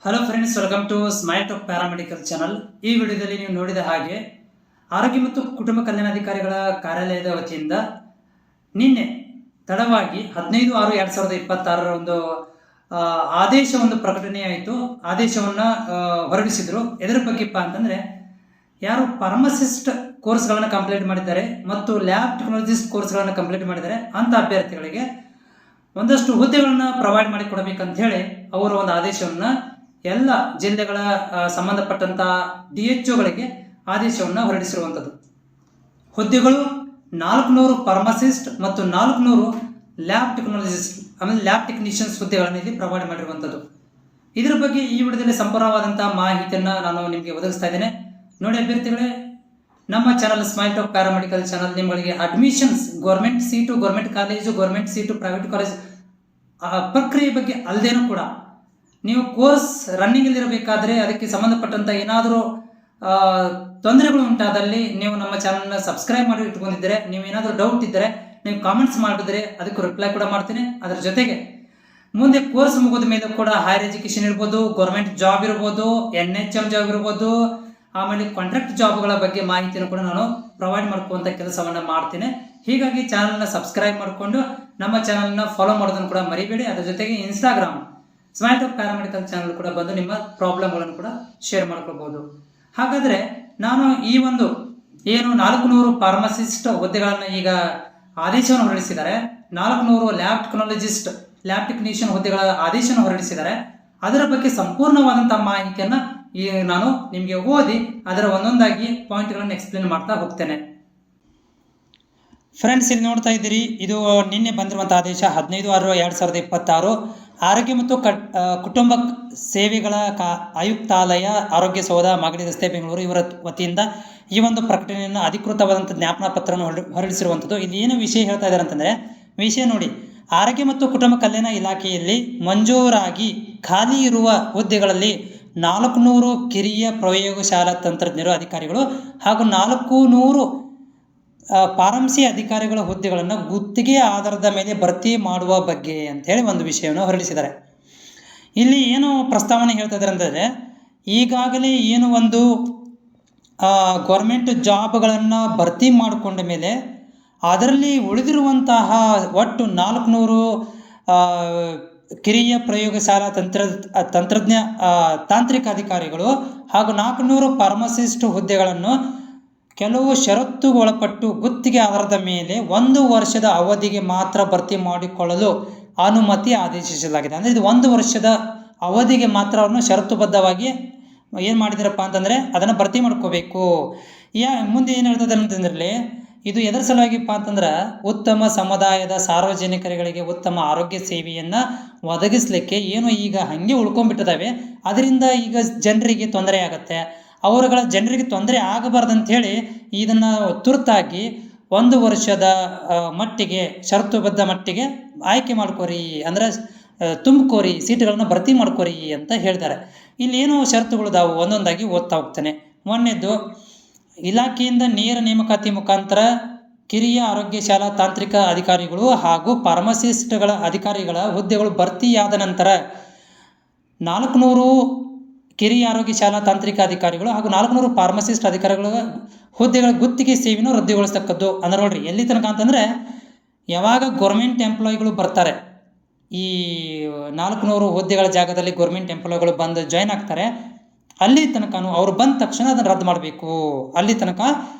Hello friends, welcome to Smile talk paramedical channel. ಈ ವಿಡಿಯೋದಲ್ಲಿ ನೀವು ನೋಡಿದ ಹಾಗೆ ಆರೋಗ್ಯ ಮತ್ತು ಕುಟುಂಬ ಕಲ್ಯಾಣಾಧಿಕಾರಿಗಳ ಕಾರ್ಯಾಲಯದ ವತಿಯಿಂದ ನಿನ್ನೆ ತಡವಾಗಿ 15/6/2026 ಒಂದು ಆದೇಶವನ್ನು ಪ್ರಕಟಣೆಯಾಯಿತು. ಆದೇಶವನ್ನು ಹೊರಡಿಸಿದ್ರು. ಎದರ ಬಗ್ಗೆಪ್ಪ ಅಂತಂದರೆ, ಯಾರು ಫಾರ್ಮಸಿಸ್ಟ್ ಕೋರ್ಸ್ಗಳನ್ನು ಕಂಪ್ಲೀಟ್ ಮಾಡಿದ್ದಾರೆ ಮತ್ತು ಲ್ಯಾಬ್ ಟೆಕ್ನಾಲಜಿಸ್ಟ್ ಕೋರ್ಸ್ಗಳನ್ನು ಕಂಪ್ಲೀಟ್ ಮಾಡಿದ್ದಾರೆ ಅಂಥ ಅಭ್ಯರ್ಥಿಗಳಿಗೆ ಒಂದಷ್ಟು ಹುದ್ದೆಗಳನ್ನು ಪ್ರೊವೈಡ್ ಮಾಡಿ ಕೊಡಬೇಕಂತ ಹೇಳಿ ಅವರು ಒಂದು ಆದೇಶವನ್ನು ಎಲ್ಲ ಜಿಲ್ಲೆಗಳ ಸಂಬಂಧಪಟ್ಟಂತಹ DHOಗಳಿಗೆ ಆದೇಶವನ್ನು ಹೊರಡಿಸಿರುವಂಥದ್ದು. ಹುದ್ದೆಗಳು 400 ಫಾರ್ಮಸಿಸ್ಟ್ ಮತ್ತು 400 ಲ್ಯಾಬ್ ಟೆಕ್ನಾಲಜಿಸ್ಟ್, ಆಮೇಲೆ ಲ್ಯಾಬ್ ಟೆಕ್ನಿಷಿಯನ್ಸ್ ಹುದ್ದೆಗಳನ್ನು ಇಲ್ಲಿ ಪ್ರೊವೈಡ್ ಮಾಡಿರುವಂಥದ್ದು. ಇದರ ಬಗ್ಗೆ ಈ ವಿಡಿಯೋದಲ್ಲಿ ಸಂಪೂರ್ಣವಾದಂತಹ ಮಾಹಿತಿಯನ್ನು ನಾನು ನಿಮಗೆ ಒದಗಿಸ್ತಾ ಇದ್ದೇನೆ. ನೋಡಿ ಅಭ್ಯರ್ಥಿಗಳೇ, ನಮ್ಮ channel smile talk paramedical channel ನಿಮಗೆ admissions, government seat, government college, government seat, private college ಪ್ರಕ್ರಿಯೆ ಬಗ್ಗೆ ಅಲ್ಲದೇನೂ ಕೂಡ ನೀವು ಕೋರ್ಸ್ ರನ್ನಿಂಗಲ್ಲಿರಬೇಕಾದ್ರೆ ಅದಕ್ಕೆ ಸಂಬಂಧಪಟ್ಟಂಥ ಏನಾದರೂ ತೊಂದರೆಗಳು ಉಂಟಾದಲ್ಲಿ ನೀವು ನಮ್ಮ ಚಾನಲ್ನ ಸಬ್ಸ್ಕ್ರೈಬ್ ಮಾಡಿ ಇಟ್ಕೊಂಡಿದ್ದರೆ, ನೀವೇನಾದರೂ ಡೌಟ್ ಇದ್ದರೆ ನೀವು ಕಾಮೆಂಟ್ಸ್ ಮಾಡಿದ್ರೆ ಅದಕ್ಕೆ ರಿಪ್ಲೈ ಕೂಡ ಮಾಡ್ತೀನಿ. ಅದರ ಜೊತೆಗೆ ಮುಂದೆ ಕೋರ್ಸ್ ಮುಗಿದ ಮೇಲೆ ಕೂಡ ಹೈಯರ್ ಎಜುಕೇಷನ್ ಇರ್ಬೋದು, ಗೌರ್ಮೆಂಟ್ ಜಾಬ್ ಇರ್ಬೋದು, NHM ಜಾಬ್ ಇರ್ಬೋದು, ಆಮೇಲೆ ಕಾಂಟ್ರಾಕ್ಟ್ ಜಾಬ್ಗಳ ಬಗ್ಗೆ ಮಾಹಿತಿಯನ್ನು ಕೂಡ ನಾನು ಪ್ರೊವೈಡ್ ಮಾಡ್ಕೊಳ್ಳುವಂಥ ಕೆಲಸವನ್ನು ಮಾಡ್ತೀನಿ. ಹೀಗಾಗಿ ಚಾನಲ್ನ ಸಬ್ಸ್ಕ್ರೈಬ್ ಮಾಡಿಕೊಂಡು ನಮ್ಮ ಚಾನಲ್ನ ಫಾಲೋ ಮಾಡೋದನ್ನು ಕೂಡ ಮರಿಬೇಡಿ. ಅದರ ಜೊತೆಗೆ Instagram smile talk paramedical channel ಕೂಡ ಬಂದು ನಿಮ್ಮ ಪ್ರಾಬ್ಲಮ್ಗಳನ್ನು ಕೂಡ ಶೇರ್ ಮಾಡ್ಕೊಳ್ಬೋದು. ಹಾಗಾದರೆ ನಾನು ಈ ಒಂದು ಏನು 400 ಫಾರ್ಮಸಿಸ್ಟ್ ಹುದ್ದೆಗಳನ್ನು ಈಗ ಆದೇಶವನ್ನು ಹೊರಡಿಸಿದ್ದಾರೆ, 400 ಲ್ಯಾಬ್ ಟೆಕ್ನಾಲಜಿಸ್ಟ್, ಲ್ಯಾಬ್ ಟೆಕ್ನಿಷಿಯನ್ ಹುದ್ದೆಗಳ ಆದೇಶವನ್ನು ಹೊರಡಿಸಿದ್ದಾರೆ. ಅದರ ಬಗ್ಗೆ ಸಂಪೂರ್ಣವಾದಂಥ ಮಾಹಿತಿಯನ್ನು ನಾನು ನಿಮಗೆ ಓದಿ ಅದರ ಒಂದೊಂದಾಗಿ ಪಾಯಿಂಟ್ಗಳನ್ನು ಎಕ್ಸ್ಪ್ಲೇನ್ ಮಾಡ್ತಾ ಹೋಗ್ತೇನೆ. ಫ್ರೆಂಡ್ಸ್, ಇಲ್ಲಿ ನೋಡ್ತಾ ಇದ್ದೀರಿ, ಇದು ನಿನ್ನೆ ಬಂದಿರುವಂಥ ಆದೇಶ 15/6/2026 ಆರೋಗ್ಯ ಮತ್ತು ಕುಟುಂಬ ಸೇವೆಗಳ ಆಯುಕ್ತಾಲಯ, ಆರೋಗ್ಯ ಸೌಧ, ಮಾಗಡಿ ರಸ್ತೆ, ಬೆಂಗಳೂರು ಇವರ ವತಿಯಿಂದ ಈ ಒಂದು ಪ್ರಕಟಣೆಯನ್ನು ಅಧಿಕೃತವಾದಂಥ ಜ್ಞಾಪನಾ ಪತ್ರವನ್ನು ಹೊರಡಿಸಿರುವಂಥದ್ದು. ಇಲ್ಲಿ ಏನು ವಿಷಯ ಹೇಳ್ತಾ ಇದ್ದಾರೆ ಅಂತಂದರೆ, ವಿಷಯ ನೋಡಿ, ಆರೋಗ್ಯ ಮತ್ತು ಕುಟುಂಬ ಕಲ್ಯಾಣ ಇಲಾಖೆಯಲ್ಲಿ ಮಂಜೂರಾಗಿ ಖಾಲಿ ಇರುವ ಹುದ್ದೆಗಳಲ್ಲಿ 400 ಕಿರಿಯ ಪ್ರಯೋಗಶಾಲಾ ತಂತ್ರಜ್ಞರು ಅಧಿಕಾರಿಗಳು ಹಾಗೂ 400 ಫಾರ್ಮಸಿ ಅಧಿಕಾರಿಗಳ ಹುದ್ದೆಗಳನ್ನು ಗುತ್ತಿಗೆ ಆಧಾರದ ಮೇಲೆ ಭರ್ತಿ ಮಾಡುವ ಬಗ್ಗೆ ಅಂತೇಳಿ ಒಂದು ವಿಷಯವನ್ನು ಹೊರಡಿಸಿದ್ದಾರೆ. ಇಲ್ಲಿ ಏನು ಪ್ರಸ್ತಾವನೆ ಹೇಳ್ತಾ ಇದ್ದಾರೆ ಅಂದರೆ, ಈಗಾಗಲೇ ಏನು ಒಂದು ಗೌರ್ಮೆಂಟ್ ಜಾಬ್ಗಳನ್ನು ಭರ್ತಿ ಮಾಡಿಕೊಂಡ ಮೇಲೆ ಅದರಲ್ಲಿ ಉಳಿದಿರುವಂತಹ ಒಟ್ಟು 400 ಕಿರಿಯ ಪ್ರಯೋಗಶಾಲಾ ತಾಂತ್ರಿಕ ಅಧಿಕಾರಿಗಳು ಹಾಗೂ 400 ಫಾರ್ಮಸಿಸ್ಟ್ ಹುದ್ದೆಗಳನ್ನು ಕೆಲವು ಷರತ್ತುಗೊಳಪಟ್ಟು ಗುತ್ತಿಗೆ ಆಧಾರದ ಮೇಲೆ 1 ವರ್ಷದ ಅವಧಿಗೆ ಮಾತ್ರ ಭರ್ತಿ ಮಾಡಿಕೊಳ್ಳಲು ಅನುಮತಿ ಆದೇಶಿಸಲಾಗಿದೆ. ಅಂದರೆ ಇದು 1 ವರ್ಷದ ಅವಧಿಗೆ ಮಾತ್ರ ಅವರನ್ನು ಷರತ್ತುಬದ್ಧವಾಗಿ ಏನು ಮಾಡಿದಾರಪ್ಪ ಅಂತಂದರೆ ಅದನ್ನು ಭರ್ತಿ ಮಾಡ್ಕೋಬೇಕು. ಮುಂದೆ ಏನು ಹೇಳ್ತದೆ ಅಂತಂದ್ರೆ, ಇದು ಎದರ ಸಲುವಾಗಿಪ್ಪ ಅಂತಂದ್ರೆ ಉತ್ತಮ ಸಮುದಾಯದ ಸಾರ್ವಜನಿಕರಿಗೆ ಉತ್ತಮ ಆರೋಗ್ಯ ಸೇವೆಯನ್ನು ಒದಗಿಸಲಿಕ್ಕೆ ಏನು ಈಗ ಹಾಗೆ ಉಳ್ಕೊಂಡ್ಬಿಟ್ಟಿದ್ದಾವೆ, ಅದರಿಂದ ಈಗ ಜನರಿಗೆ ತೊಂದರೆ ಆಗುತ್ತೆ. ಜನರಿಗೆ ತೊಂದರೆ ಆಗಬಾರ್ದಂಥೇಳಿ ಇದನ್ನು ತುರ್ತಾಗಿ 1 ವರ್ಷದ ಮಟ್ಟಿಗೆ ಷರತ್ತುಬದ್ಧ ಮಟ್ಟಿಗೆ ಆಯ್ಕೆ ಮಾಡ್ಕೋರಿ, ಅಂದರೆ ತುಂಬ್ಕೋರಿ, ಸೀಟುಗಳನ್ನು ಭರ್ತಿ ಮಾಡ್ಕೋರಿ ಅಂತ ಹೇಳಿದ್ದಾರೆ. ಇಲ್ಲಿ ಏನು ಷರತ್ತುಗಳಿದಾವು ಒಂದೊಂದಾಗಿ ಓದ್ತಾ ಹೋಗ್ತಾನೆ. ಒಂದನೇದು, ಇಲಾಖೆಯಿಂದ ನೇರ ನೇಮಕಾತಿ ಮುಖಾಂತರ ಕಿರಿಯ ಆರೋಗ್ಯ ಶಾಲಾ ತಾಂತ್ರಿಕ ಅಧಿಕಾರಿಗಳು ಹಾಗೂ ಫಾರ್ಮಸಿಸ್ಟ್ಗಳ ಅಧಿಕಾರಿಗಳ ಹುದ್ದೆಗಳು ಭರ್ತಿಯಾದ ನಂತರ 400 ಕಿರಿಯ ಆರೋಗ್ಯ ಶಾಲಾ ತಾಂತ್ರಿಕ ಅಧಿಕಾರಿಗಳು ಹಾಗೂ 400 ಫಾರ್ಮಸಿಸ್ಟ್ ಅಧಿಕಾರಿಗಳ ಹುದ್ದೆಗಳ ಗುತ್ತಿಗೆ ಸೇವೆಯನ್ನು ರದ್ದುಗೊಳಿಸ್ತಕ್ಕದ್ದು. ಅಂದ್ರೆ ನೋಡ್ರಿ, ಎಲ್ಲಿ ತನಕ ಅಂತಂದರೆ, ಯಾವಾಗ ಗೌರ್ಮೆಂಟ್ ಎಂಪ್ಲಾಯಿಗಳು ಬರ್ತಾರೆ, ಈ 400 ಹುದ್ದೆಗಳ ಜಾಗದಲ್ಲಿ ಗೌರ್ಮೆಂಟ್ ಎಂಪ್ಲಾಯಿಗಳು ಬಂದು ಜಾಯ್ನ್ ಆಗ್ತಾರೆ, ಅಲ್ಲಿ ತನಕ ಅವ್ರು ಬಂದ ತಕ್ಷಣ ಅದನ್ನು ರದ್ದು ಮಾಡಬೇಕು. ಅಲ್ಲಿ ತನಕ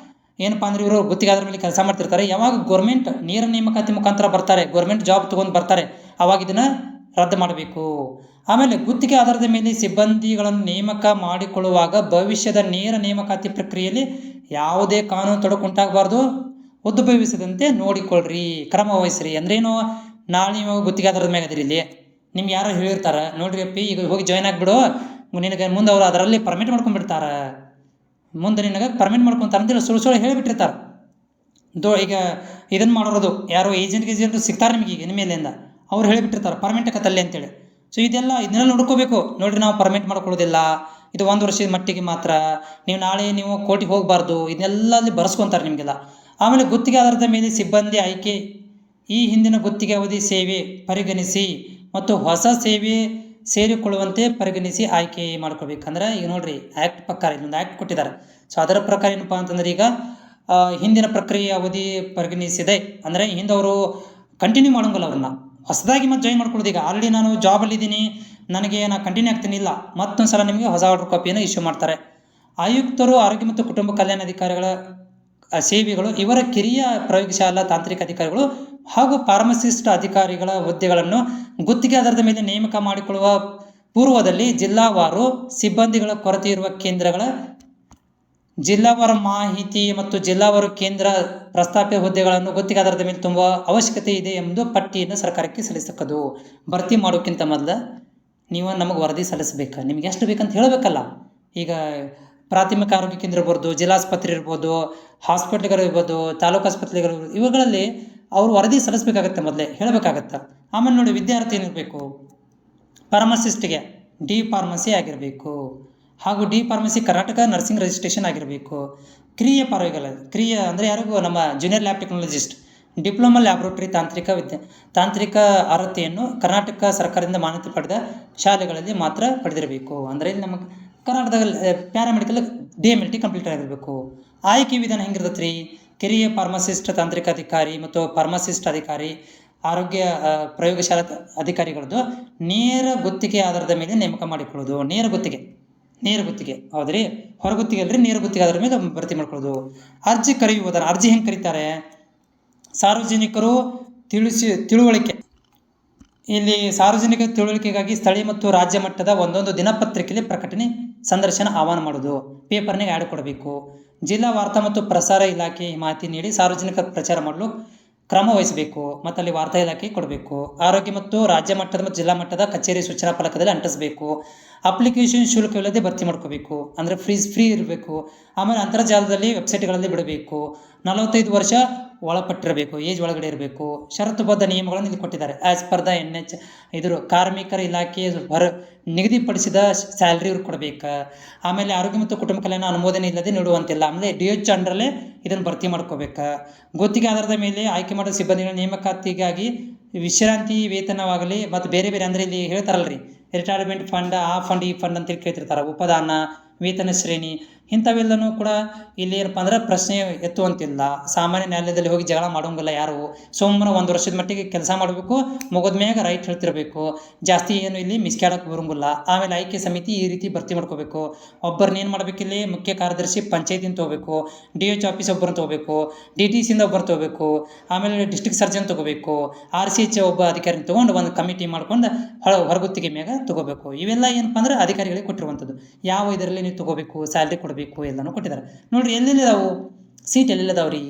ಏನಪ್ಪ ಅಂದರೆ ಇವರು ಗುತ್ತಿಗೆ ಆಧಾರದ ಮೇಲೆ ಕೆಲಸ ಮಾಡ್ತಿರ್ತಾರೆ. ಯಾವಾಗ ಗೌರ್ಮೆಂಟ್ ನೇರ ನೇಮಕಾತಿ ಮುಖಾಂತರ ಬರ್ತಾರೆ, ಗೌರ್ಮೆಂಟ್ ಜಾಬ್ ತೊಗೊಂಡು ಬರ್ತಾರೆ, ಅವಾಗ ಇದನ್ನು ರದ್ದು ಮಾಡಬೇಕು. ಆಮೇಲೆ ಗುತ್ತಿಗೆ ಆಧಾರದ ಮೇಲೆ ಸಿಬ್ಬಂದಿಗಳನ್ನು ನೇಮಕ ಮಾಡಿಕೊಳ್ಳುವಾಗ ಭವಿಷ್ಯದ ನೇರ ನೇಮಕಾತಿ ಪ್ರಕ್ರಿಯೆಯಲ್ಲಿ ಯಾವುದೇ ಕಾನೂನು ತೊಡಕು ಉಂಟಾಗಬಾರ್ದು, ಉದ್ಭವಿಸದಂತೆ ನೋಡಿಕೊಳ್ಳ್ರಿ, ಕ್ರಮ ವಹಿಸ್ರಿ. ಅಂದ್ರೇನು, ನಾಳೆ ನೀವು ಗುತ್ತಿಗೆ ಆಧಾರದ ಮ್ಯಾಗ ಅದಿರಿ, ಇಲ್ಲಿ ನಿಮ್ಗೆ ಯಾರೋ ಹೇಳಿರ್ತಾರೆ, ನೋಡ್ರಿ ಅಪ್ಪಿ ಈಗ ಹೋಗಿ ಜಾಯ್ನ್ ಆಗಿಬಿಡು, ನಿನಗೆ ಮುಂದೆ ಅವರು ಅದರಲ್ಲಿ ಪರ್ಮಿಟ್ ಮಾಡ್ಕೊಂಡ್ಬಿಡ್ತಾರೆ, ಮುಂದೆ ನಿನಗೆ ಪರ್ಮಿಟ್ ಮಾಡ್ಕೊತಾರೆ ಅಂತೇಳಿ ಸುಳ್ಳು ಹೇಳಿಬಿಟ್ಟಿರ್ತಾರೆ. ಈಗ ಇದನ್ನು ಮಾಡೋದು ಯಾರೋ ಏಜೆಂಟ್ ಸಿಗ್ತಾರೆ ನಿಮಗೆ ಈಗ ಮೇಲಿಂದ, ಅವ್ರು ಹೇಳಿಬಿಟ್ಟಿರ್ತಾರೆ ಪರ್ಮಿಟ್ ಕತ್ತಲ್ಲಿ ಅಂತೇಳಿ. ಸೊ ಇದನ್ನೆಲ್ಲ ನೋಡ್ಕೋಬೇಕು. ನೋಡಿರಿ, ನಾವು ಪರ್ಮಿಟ್ ಮಾಡ್ಕೊಳ್ಳೋದಿಲ್ಲ, ಇದು 1 ವರ್ಷದ ಮಟ್ಟಿಗೆ ಮಾತ್ರ, ನೀವು ಕೋರ್ಟಿಗೆ ಹೋಗಬಾರ್ದು, ಇದನ್ನೆಲ್ಲ ಅಲ್ಲಿ ಬರ್ಸ್ಕೊತಾರೆ ನಿಮಗೆಲ್ಲ. ಆಮೇಲೆ ಗುತ್ತಿಗೆ ಆಧಾರದ ಮೇಲೆ ಸಿಬ್ಬಂದಿ ಆಯ್ಕೆ, ಈ ಹಿಂದಿನ ಗುತ್ತಿಗೆ ಅವಧಿ ಸೇವೆ ಪರಿಗಣಿಸಿ ಮತ್ತು ಹೊಸ ಸೇವೆ ಸೇರಿಕೊಳ್ಳುವಂತೆ ಪರಿಗಣಿಸಿ ಆಯ್ಕೆ ಮಾಡ್ಕೋಬೇಕಂದ್ರೆ ಈಗ ನೋಡ್ರಿ ಆ್ಯಕ್ಟ್ ಪ್ರಕಾರ ಇಲ್ಲೊಂದು ಆ್ಯಕ್ಟ್ ಕೊಟ್ಟಿದ್ದಾರೆ. ಸೊ ಅದರ ಪ್ರಕಾರ ಏನಪ್ಪ ಅಂತಂದ್ರೆ ಈಗ ಹಿಂದಿನ ಪ್ರಕ್ರಿಯೆ ಅವಧಿ ಪರಿಗಣಿಸಿದೆ ಅಂದರೆ ಹಿಂದೆ ಅವರು ಕಂಟಿನ್ಯೂ ಮಾಡೋಂಗಲ್ಲ, ಅವ್ರನ್ನ ಹೊಸದಾಗಿ ಮತ್ತೆ ಜಾಯಿನ್ ಮಾಡ್ಕೊಳ್ಳೋದು. ಈಗ ಆಲ್ರೆಡಿ ನಾನು ಜಾಬಲ್ಲಿದ್ದೀನಿ, ನನಗೆ ನಾನು ಕಂಟಿನ್ಯೂ ಆಗ್ತೀನಿ ಇಲ್ಲ, ಮತ್ತೊಂದು ಸಲ ನಿಮಗೆ ಹೊಸ ಆರ್ಡರ್ ಕಾಪಿಯನ್ನು ಇಶ್ಯೂ ಮಾಡ್ತಾರೆ. ಆಯುಕ್ತರು, ಆರೋಗ್ಯ ಮತ್ತು ಕುಟುಂಬ ಕಲ್ಯಾಣ ಅಧಿಕಾರಿಗಳ ಸೇವೆಗಳು, ಇವರ ಕಿರಿಯ ಪ್ರಯೋಗಶಾಲಾ ತಾಂತ್ರಿಕ ಅಧಿಕಾರಿಗಳು ಹಾಗೂ ಫಾರ್ಮಸಿಸ್ಟ್ ಅಧಿಕಾರಿಗಳ ಹುದ್ದೆಗಳನ್ನು ಗುತ್ತಿಗೆ ಆಧಾರದ ಮೇಲೆ ನೇಮಕ ಮಾಡಿಕೊಳ್ಳುವ ಪೂರ್ವದಲ್ಲಿ ಜಿಲ್ಲಾವಾರು ಸಿಬ್ಬಂದಿಗಳ ಕೊರತೆ ಇರುವ ಕೇಂದ್ರಗಳ ಜಿಲ್ಲಾವಾರು ಮಾಹಿತಿ ಮತ್ತು ಜಿಲ್ಲಾವಾರು ಕೇಂದ್ರ ಪ್ರಸ್ತಾಪಿತ ಹುದ್ದೆಗಳನ್ನು ಗುತ್ತಿಗೆ ಆಧಾರದ ಮೇಲೆ ತುಂಬುವ ಅವಶ್ಯಕತೆ ಇದೆ ಎಂದು ಪಟ್ಟಿಯನ್ನು ಸರ್ಕಾರಕ್ಕೆ ಸಲ್ಲಿಸತಕ್ಕದ್ದು. ಭರ್ತಿ ಮಾಡೋಕ್ಕಿಂತ ಮೊದಲು ನೀವು ನಮಗೆ ವರದಿ ಸಲ್ಲಿಸಬೇಕು, ನಿಮ್ಗೆ ಎಷ್ಟು ಬೇಕಂತ ಹೇಳಬೇಕಲ್ಲ. ಈಗ ಪ್ರಾಥಮಿಕ ಆರೋಗ್ಯ ಕೇಂದ್ರ ಇರ್ಬೋದು, ಜಿಲ್ಲಾಸ್ಪತ್ರೆ ಇರ್ಬೋದು, ಹಾಸ್ಪಿಟ್ಲ್ಗಳು ಇರ್ಬೋದು, ತಾಲೂಕು ಆಸ್ಪತ್ರೆಗಳು, ಇವುಗಳಲ್ಲಿ ಅವರು ವರದಿ ಸಲ್ಲಿಸಬೇಕಾಗತ್ತೆ, ಮೊದಲೇ ಹೇಳಬೇಕಾಗತ್ತೆ. ಆಮೇಲೆ ನೋಡಿ, ವಿದ್ಯಾರ್ಥಿ ಏನಿರಬೇಕು, ಫಾರ್ಮಸಿಸ್ಟ್ಗೆ ಡಿ ಫಾರ್ಮಸಿ ಆಗಿರಬೇಕು, ಹಾಗೂ D pharmacy Karnataka nursing registration ಆಗಿರಬೇಕು. ಕ್ರಿಯೆ ಅಂದರೆ ಯಾರಿಗೂ ನಮ್ಮ junior lab technologist diploma laboratory ತಾಂತ್ರಿಕ ಅರ್ಹತೆಯನ್ನು ಕರ್ನಾಟಕ ಸರ್ಕಾರದಿಂದ ಮಾನ್ಯತೆ ಪಡೆದ ಶಾಲೆಗಳಲ್ಲಿ ಮಾತ್ರ ಪಡೆದಿರಬೇಕು. ಅಂದರೆ ಇಲ್ಲಿ ನಮಗೆ ಕರ್ನಾಟಕದಲ್ಲಿ ಪ್ಯಾರಾಮೆಡಿಕಲ್ DMLT ಕಂಪ್ಲೀಟ್ ಆಗಿರಬೇಕು. ಆಯ್ಕೆ ವಿಧಾನ ಹೆಂಗಿರ್ತೈತೆ ರೀ? ಕಿರಿಯ ಫಾರ್ಮಸಿಸ್ಟ್ ತಾಂತ್ರಿಕ ಅಧಿಕಾರಿ ಮತ್ತು ಫಾರ್ಮಸಿಸ್ಟ್ ಅಧಿಕಾರಿ, ಆರೋಗ್ಯ ಪ್ರಯೋಗಶಾಲಾ ಅಧಿಕಾರಿಗಳದ್ದು ನೇರ ಗುತ್ತಿಗೆ ಆಧಾರದ ಮೇಲೆ ನೇಮಕ ಮಾಡಿಕೊಳ್ಳೋದು. ನೇರ ಗುತ್ತಿಗೆ ಹೌದ್ರಿ, ಹೊರಗುತ್ತಿಗೆ ಅಲ್ರಿ, ನೇರ ಗುತ್ತಿಗೆ ಆಧಾರದ ಮೇಲೆ ಭರ್ತಿ ಮಾಡ್ಕೊಳ್ಳೋದು. ಅರ್ಜಿ ಕರೆಯುವುದನ್ನು, ಅರ್ಜಿ ಹೆಂಗೆ ಕರೀತಾರೆ? ಸಾರ್ವಜನಿಕರು ತಿಳುವಳಿಕೆ, ಇಲ್ಲಿ ಸಾರ್ವಜನಿಕ ತಿಳುವಳಿಕೆಗಾಗಿ ಸ್ಥಳೀಯ ಮತ್ತು ರಾಜ್ಯ ಮಟ್ಟದ ಒಂದೊಂದು ದಿನಪತ್ರಿಕೆಯಲ್ಲಿ ಪ್ರಕಟಣೆ, ಸಂದರ್ಶನ ಆಹ್ವಾನ ಮಾಡೋದು, ಪೇಪರ್ನಾಗ ಆ್ಯಡ್ ಕೊಡಬೇಕು. ಜಿಲ್ಲಾ ವಾರ್ತಾ ಮತ್ತು ಪ್ರಸಾರ ಇಲಾಖೆ ಮಾಹಿತಿ ನೀಡಿ ಸಾರ್ವಜನಿಕ ಪ್ರಚಾರ ಮಾಡಲು ಕ್ರಮ ವಹಿಸಬೇಕು ಮತ್ತು ಅಲ್ಲಿ ವಾರ್ತಾ ಇಲಾಖೆ ಕೊಡಬೇಕು. ಆರೋಗ್ಯ ಮತ್ತು ರಾಜ್ಯ ಮಟ್ಟದ ಮತ್ತು ಜಿಲ್ಲಾ ಮಟ್ಟದ ಕಚೇರಿ ಸೂಚನಾ ಫಲಕದಲ್ಲಿ ಅಂಟಿಸಬೇಕು. ಅಪ್ಲಿಕೇಶನ್ ಶುಲ್ಕವಿಲ್ಲದೆ ಭರ್ತಿ ಮಾಡ್ಕೋಬೇಕು, ಅಂದರೆ ಫ್ರೀ ಇರಬೇಕು. ಆಮೇಲೆ ಅಂತರ್ಜಾಲದಲ್ಲಿ ವೆಬ್ಸೈಟ್ಗಳಲ್ಲಿ ಬಿಡಬೇಕು. 45 ವರ್ಷ ಒಳಪಟ್ಟಿರಬೇಕು, ಏಜ್ ಒಳಗಡೆ ಇರಬೇಕು. ಷರತ್ತುಬದ್ಧ ನಿಯಮಗಳನ್ನು ಇಲ್ಲಿ ಕೊಟ್ಟಿದ್ದಾರೆ. ಆ್ಯಸ್ ಪರ್ ದ NH ಇದ್ರ ಕಾರ್ಮಿಕರ ಇಲಾಖೆ ನಿಗದಿಪಡಿಸಿದ ಸ್ಯಾಲ್ರಿ ಇವ್ರು ಕೊಡಬೇಕು. ಆಮೇಲೆ ಆರೋಗ್ಯ ಮತ್ತು ಕುಟುಂಬ ಕಲ್ಯಾಣ ಅನುಮೋದನೆ ಇಲ್ಲದೆ ನೀಡುವಂತಿಲ್ಲ. ಆಮೇಲೆ DH ಅಂಡರಲ್ಲೇ ಇದನ್ನು ಭರ್ತಿ ಮಾಡ್ಕೋಬೇಕು. ಗುತ್ತಿಗೆ ಆಧಾರದ ಮೇಲೆ ಆಯ್ಕೆ ಮಾಡೋ ಸಿಬ್ಬಂದಿಗಳ ನೇಮಕಾತಿಗಾಗಿ ವಿಶ್ರಾಂತಿ ವೇತನವಾಗಲಿ ಮತ್ತು ಬೇರೆ ಅಂದರೆ ಇಲ್ಲಿ ಹೇಳ್ತಾರಲ್ರಿ, ರಿಟೈರ್ಮೆಂಟ್ ಫಂಡ್, ಆ ಫಂಡ್, ಈ ಫಂಡ್ ಅಂತೇಳಿ ಕೇಳ್ತಿರ್ತಾರೆ. ಉಪದಾನ, ವೇತನ ಶ್ರೇಣಿ ಇಂಥವೆಲ್ಲನೂ ಕೂಡ ಇಲ್ಲಿ ಏನಪ್ಪ ಅಂದ್ರೆ ಪ್ರಶ್ನೆ ಎತ್ತುವಂತಿಲ್ಲ. ಸಾಮಾನ್ಯ ನ್ಯಾಯಾಲಯದಲ್ಲಿ ಹೋಗಿ ಜಗಳ ಮಾಡೋಂಗಿಲ್ಲ ಯಾರು. ಸುಮ್ಮನೆ 1 ವರ್ಷದ ಮಟ್ಟಿಗೆ ಕೆಲಸ ಮಾಡಬೇಕು, ಮುಗಿದ ಮ್ಯಾಗ ರೈಟ್ ಹೇಳ್ತಿರಬೇಕು. ಜಾಸ್ತಿ ಏನು ಇಲ್ಲಿ ಮಿಸ್ಕ್ಯಾಡಕ್ಕೆ ಬರೋಂಗಿಲ್ಲ. ಆಮೇಲೆ ಆಯ್ಕೆ ಸಮಿತಿ ಈ ರೀತಿ ಭರ್ತಿ ಮಾಡ್ಕೋಬೇಕು. ಒಬ್ಬರನ್ನ ಏನು ಮಾಡಬೇಕಿಲ್ಲಿ, ಮುಖ್ಯ ಕಾರ್ಯದರ್ಶಿ ಪಂಚಾಯತಿನ ತೊಗೋಬೇಕು, DH ಆಫೀಸ್ ಒಬ್ಬರನ್ನ ತೊಗೋಬೇಕು, DTCಯಿಂದ ಒಬ್ಬರು ತೊಗೋಬೇಕು, ಆಮೇಲೆ ಡಿಸ್ಟ್ರಿಕ್ಟ್ ಸರ್ಜನ್ ತೊಗೋಬೇಕು, RCH ಒಬ್ಬ ಅಧಿಕಾರಿನ ತೊಗೊಂಡು ಒಂದು ಕಮಿಟಿ ಮಾಡ್ಕೊಂಡು ಹೊರಗುತ್ತಿಗೆ ಮ್ಯಾಗ ತೊಗೋಬೇಕು. ಇವೆಲ್ಲ ಏನಪ್ಪ ಅಂದ್ರೆ ಅಧಿಕಾರಿಗಳಿಗೆ ಕೊಟ್ಟಿರುವಂಥದ್ದು. ಯಾವ ಇದರಲ್ಲಿ ನೀವು ತೊಗೋಬೇಕು, ಸ್ಯಾಲ್ರಿ ಕೊಡಬೇಕು, ಎಲ್ಲನೂ ಕೊಟ್ಟಿದ್ದಾರೆ. ನೋಡ್ರಿ ಎಲ್ಲೆಲ್ಲಿದಾವು ಸೀಟ್, ಎಲ್ಲೆಲ್ಲಿದಾವ್ರಿ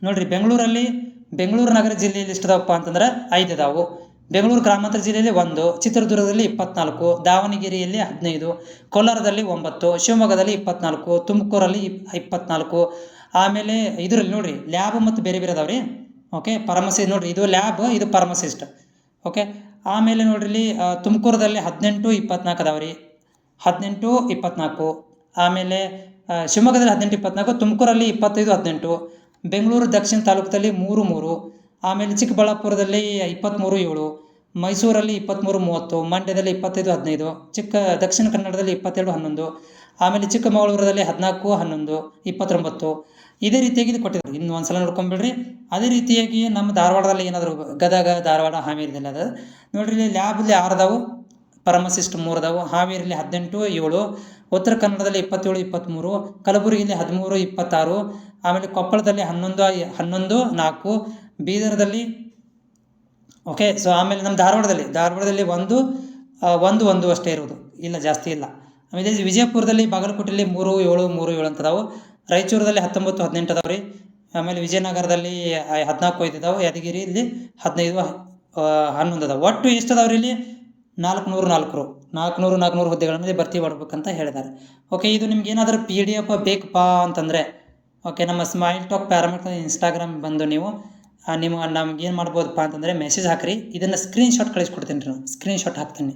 ನೋಡ್ರಿ. ಬೆಂಗಳೂರು ನಗರ ಜಿಲ್ಲೆಯಲ್ಲಿ ಎಷ್ಟಿದಾವಪ್ಪ ಅಂತಂದ್ರೆ 5 ಇದಾವು. ಬೆಂಗಳೂರು ಗ್ರಾಮಾಂತರ ಜಿಲ್ಲೆಯಲ್ಲಿ 1, ಚಿತ್ರದುರ್ಗದಲ್ಲಿ 24, ದಾವಣಗೆರೆಯಲ್ಲಿ 15, ಕೋಲಾರದಲ್ಲಿ 9, ಶಿವಮೊಗ್ಗದಲ್ಲಿ 24, ತುಮಕೂರಲ್ಲಿ 24. ಆಮೇಲೆ ಇದರಲ್ಲಿ ನೋಡ್ರಿ ಲ್ಯಾಬ್ ಮತ್ತು ಬೇರೆ ಅದಾವ್ರಿ. ಓಕೆ, ಫಾರ್ಮಸಿ ನೋಡ್ರಿ, ಇದು ಲ್ಯಾಬ್, ಇದು ಫಾರ್ಮಸಿಸ್ಟ್. ಓಕೆ, ಆಮೇಲೆ ನೋಡ್ರಿ ಇಲ್ಲಿ ತುಮಕೂರದಲ್ಲಿ 18, 24 ಅದಾವ್ರಿ. 18, 24. ಆಮೇಲೆ ಶಿವಮೊಗ್ಗದಲ್ಲಿ 18, 24, ತುಮಕೂರಲ್ಲಿ 25, 18, ಬೆಂಗಳೂರು ದಕ್ಷಿಣ ತಾಲೂಕದಲ್ಲಿ 3. ಆಮೇಲೆ ಚಿಕ್ಕಬಳ್ಳಾಪುರದಲ್ಲಿ 23, 7, ಮೈಸೂರಲ್ಲಿ 23, 30, ಮಂಡ್ಯದಲ್ಲಿ 25, 15, ದಕ್ಷಿಣ ಕನ್ನಡದಲ್ಲಿ 22, 11, ಆಮೇಲೆ ಚಿಕ್ಕಮಗಳೂರಲ್ಲಿ 14, 11, 29. ಇದೇ ರೀತಿಯಾಗಿ ಇದು ಕೊಟ್ಟಿದ್ದಾರೆ. ಇನ್ನು ಒಂದು ಸಲ ನೋಡ್ಕೊಂಬಿಡ್ರಿ. ಅದೇ ರೀತಿಯಾಗಿ ನಮ್ಮ ಧಾರವಾಡದಲ್ಲಿ ಏನಾದರೂ ಗದಗ, ಧಾರವಾಡ, ಹಾವೇರಿದಲ್ಲಿ ಅದ ನೋಡ್ರಿ. ಇಲ್ಲಿ ಲ್ಯಾಬಲ್ಲಿ 6 ಅದಾವು, ಫಾರ್ಮಸಿಸ್ಟ್ 3 ಅದಾವು. ಹಾವೇರಿಯಲ್ಲಿ 18, 7, ಉತ್ತರ ಕನ್ನಡದಲ್ಲಿ 27, 23, ಕಲಬುರಗಿಯಲ್ಲಿ 13, 26, ಆಮೇಲೆ ಕೊಪ್ಪಳದಲ್ಲಿ 11, 4, ಬೀದರ್ದಲ್ಲಿ. ಓಕೆ, ಸೊ ಆಮೇಲೆ ನಮ್ಮ ಧಾರವಾಡದಲ್ಲಿ 1 ಅಷ್ಟೇ ಇರೋದು, ಇಲ್ಲ ಜಾಸ್ತಿ ಇಲ್ಲ. ಆಮೇಲೆ ವಿಜಯಪುರದಲ್ಲಿ, ಬಾಗಲಕೋಟೆಯಲ್ಲಿ 3, 7, 3, 7 ಅಂತದಾವು. ರಾಯಚೂರದಲ್ಲಿ 19, 18 ಅದಾವೆ ರೀ. ಆಮೇಲೆ ವಿಜಯನಗರದಲ್ಲಿ 14, 5 ಇದಾವೆ. ಯಾದಗಿರಿಯಲ್ಲಿ 15, 11 ಅದಾವೆ. ಒಟ್ಟು ಎಷ್ಟು ಅದಾವ್ರಿ ಇಲ್ಲಿ? 400 ಹುದ್ದೆಗಳನ್ನು ಭರ್ತಿ ಮಾಡ್ಬೇಕಂತ ಹೇಳಿದ್ದಾರೆ. ಓಕೆ, ಇದು ನಿಮ್ಗೆ ಏನಾದರೂ PDF ಬೇಕಪ್ಪ ಅಂತಂದರೆ ಓಕೆ, ನಮ್ಮ ಸ್ಮೈಲ್ ಟಾಕ್ ಪ್ಯಾರಾಮೆಡಿಕಲ್ ಇನ್ಸ್ಟಾಗ್ರಾಮ್ ಬಂದು ನೀವು ನಮ್ಗೆ ಏನು ಮಾಡ್ಬೋದಪ್ಪ ಅಂತಂದರೆ ಮೆಸೇಜ್ ಹಾಕಿರಿ. ಇದನ್ನು ಸ್ಕ್ರೀನ್ಶಾಟ್ ಕಳಿಸ್ಕೊಡ್ತೀನಿ ರೀ, ನಾನು ಸ್ಕ್ರೀನ್ಶಾಟ್ ಹಾಕ್ತೀನಿ.